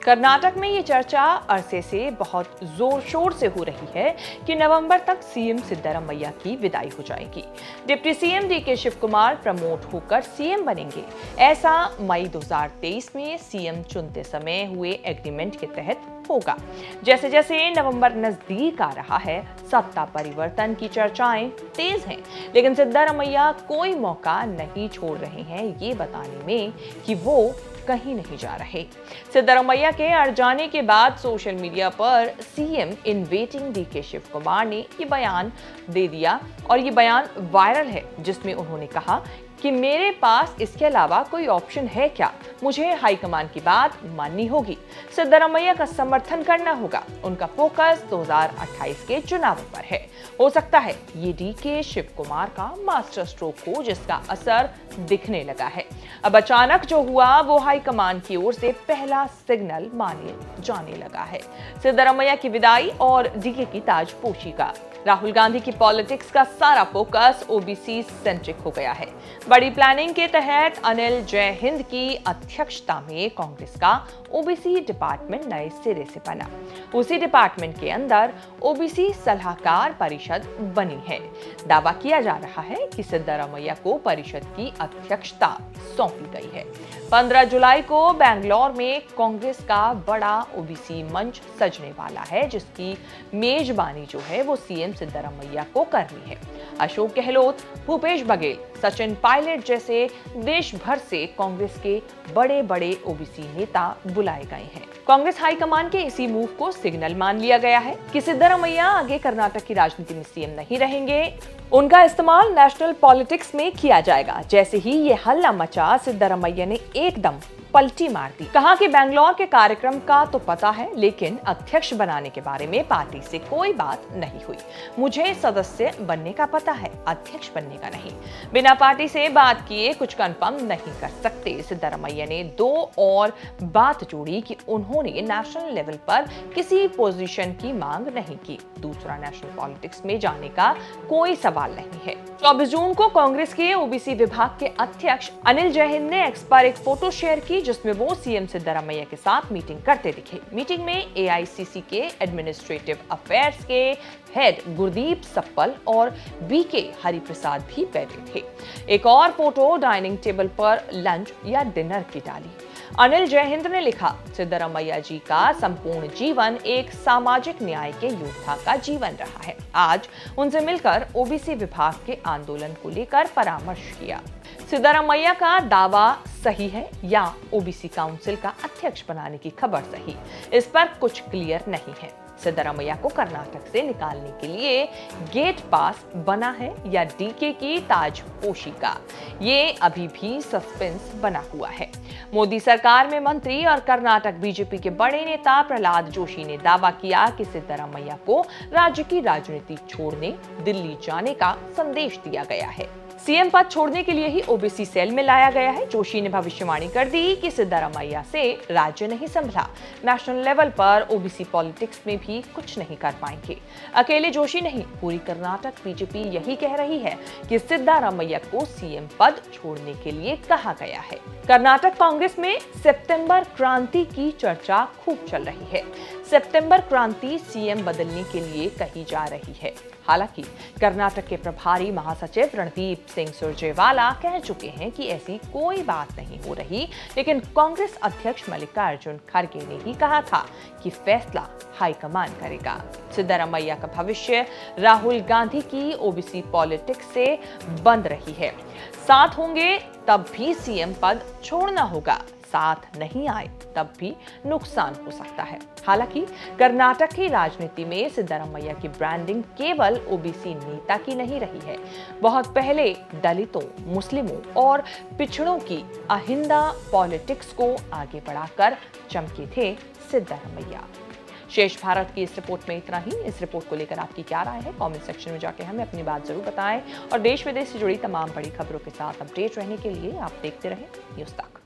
कर्नाटक में ये चर्चा अरसे से बहुत जोर शोर से हो रही है कि नवंबर तक सीएम सिद्धरामैया की विदाई हो जाएगी। Deputy CM DK Shivakumar promote होकर सीएम बनेंगे। ऐसा मई 2023 में सीएम चुनते समय हुए एग्रीमेंट के तहत होगा। जैसे जैसे नवंबर नजदीक आ रहा है, सत्ता परिवर्तन की चर्चाएं तेज हैं, लेकिन सिद्धरामैया कोई मौका नहीं छोड़ रहे हैं ये बताने में कि वो कहीं नहीं जा रहे। सिद्धरामैया के अड़ जाने के बाद सोशल मीडिया पर CM in waiting DK Shivakumar ने ये बयान दे दिया और ये बयान वायरल है, जिसमें उन्होंने कहा कि मेरे पास इसके अलावा कोई ऑप्शन है क्या? मुझे हाईकमान की बात माननी होगी, सिद्धरामैया का समर्थन करना होगा। उनका फोकस 2028 के चुनावों पर है। हो सकता है ये डीके शिव कुमार का मास्टर स्ट्रोक हो, जिसका असर दिखने लगा है। अब अचानक जो हुआ वो हाईकमान की ओर से पहला सिग्नल माने जाने लगा है। सिद्धरामैया की विदाई और डीके की ताजपोशी का। राहुल गांधी की पॉलिटिक्स का सारा फोकस ओबीसी सेंट्रिक हो गया है। बड़ी प्लानिंग के तहत अनिल जय हिंद की अध्यक्षता में कांग्रेस का ओबीसी डिपार्टमेंट नए सिरे से बना। उसी डिपार्टमेंट के अंदर ओबीसी सलाहकार परिषद बनी है। दावा किया जा रहा है कि सिद्धरामैया को परिषद की अध्यक्षता सौंपी गई है। 15 जुलाई को बेंगलोर में कांग्रेस का बड़ा ओबीसी मंच सजने वाला है, जिसकी मेजबानी जो है वो सीएम सिद्धरामैया को करनी है। अशोक गहलोत, भूपेश बघेल, सचिन पायलट जैसे देश भर से कांग्रेस के बड़े बड़े ओबीसी नेता बुलाए गए हैं। कांग्रेस हाईकमान के इसी मूव को सिग्नल मान लिया गया है कि सिद्धरामैया आगे कर्नाटक की राजनीति में सीएम नहीं रहेंगे। उनका इस्तेमाल नेशनल पॉलिटिक्स में किया जाएगा। जैसे ही ये हल्ला मचा, सिद्धरामैया ने एकदम पलटी मार दी। कहा कि बेंगलोर के कार्यक्रम का तो पता है, लेकिन अध्यक्ष बनाने के बारे में पार्टी से कोई बात नहीं हुई। मुझे सदस्य बनने का पता है, अध्यक्ष बनने का नहीं। बिना पार्टी से बात किए कुछ कंफर्म नहीं कर सकते। सिद्धरामैया ने दो और बात जोड़ी कि उन्होंने नेशनल लेवल पर किसी पोजीशन की मांग नहीं की। दूसरा, नेशनल पॉलिटिक्स में जाने का कोई सवाल नहीं है। 24 जून को कांग्रेस के ओबीसी विभाग के अध्यक्ष अनिल जय हिंद ने एक्स पर एक फोटो शेयर की, जिसमें वो सीएम सिद्धरामैया के साथ मीटिंग करते दिखे। मीटिंग में एआईसीसी के एडमिनिस्ट्रेटिव अफेयर्स के हेड गुरदीप सप्पल और बीके हरिप्रसाद भी बैठे थे। एक और फोटो डाइनिंग टेबल पर लंच या डिनर की डाली। अनिल जय हिंद ने लिखा, सिद्धरामैया जी का संपूर्ण जीवन एक सामाजिक न्याय के योद्धा का जीवन रहा है। आज उनसे मिलकर ओबीसी विभाग के आंदोलन को लेकर परामर्श किया। सिद्धरामैया का दावा सही है या ओबीसी काउंसिल का अध्यक्ष बनाने की खबर सही, इस पर कुछ क्लियर नहीं है। सिद्धरामैया को कर्नाटक से निकालने के लिए गेट पास बना है या डीके की ताजपोशी का, ये अभी भी सस्पेंस बना हुआ है। मोदी सरकार में मंत्री और कर्नाटक बीजेपी के बड़े नेता प्रहलाद जोशी ने दावा किया कि सिद्धरामैया को राज्य की राजनीति छोड़ने दिल्ली जाने का संदेश दिया गया है। सीएम पद छोड़ने के लिए ही ओबीसी सेल में लाया गया है। जोशी ने भविष्यवाणी कर दी कि सिद्धरामैया से राज्य नहीं संभला, नेशनल लेवल पर ओबीसी पॉलिटिक्स में भी कुछ नहीं कर पाएंगे। अकेले जोशी नहीं, पूरी कर्नाटक बीजेपी यही कह रही है कि सिद्धरामैया को सीएम पद छोड़ने के लिए कहा गया है। कर्नाटक कांग्रेस में सितंबर क्रांति की चर्चा खूब चल रही है। सितंबर क्रांति सीएम बदलने के लिए कही जा रही है। हालांकि कर्नाटक के प्रभारी महासचिव रणदीप सिंह सुरजेवाला कह चुके हैं कि ऐसी कोई बात नहीं हो रही, लेकिन कांग्रेस अध्यक्ष मल्लिकार्जुन खड़गे ने ही कहा था कि फैसला हाईकमान करेगा। सिद्धरामैया का भविष्य राहुल गांधी की ओबीसी पॉलिटिक्स से बंद रही है। साथ होंगे तब भी सीएम पद छोड़ना होगा, साथ नहीं आए तब भी नुकसान हो सकता है। हालांकि कर्नाटक की राजनीति में सिद्धरामैया की ब्रांडिंग केवल ओबीसी नेता की नहीं रही है। बहुत पहले दलितों, मुस्लिमों और पिछड़ों की अहिंदा पॉलिटिक्स को आगे बढ़ाकर चमके थे सिद्धरामैया। शेष भारत की इस रिपोर्ट में इतना ही। इस रिपोर्ट को लेकर आपकी क्या राय है, कमेंट सेक्शन में जाकर हमें अपनी बात जरूर बताएं और देश विदेश से जुड़ी तमाम बड़ी खबरों के साथ अपडेट रहने के लिए आप देखते रहें न्यूज़ तक।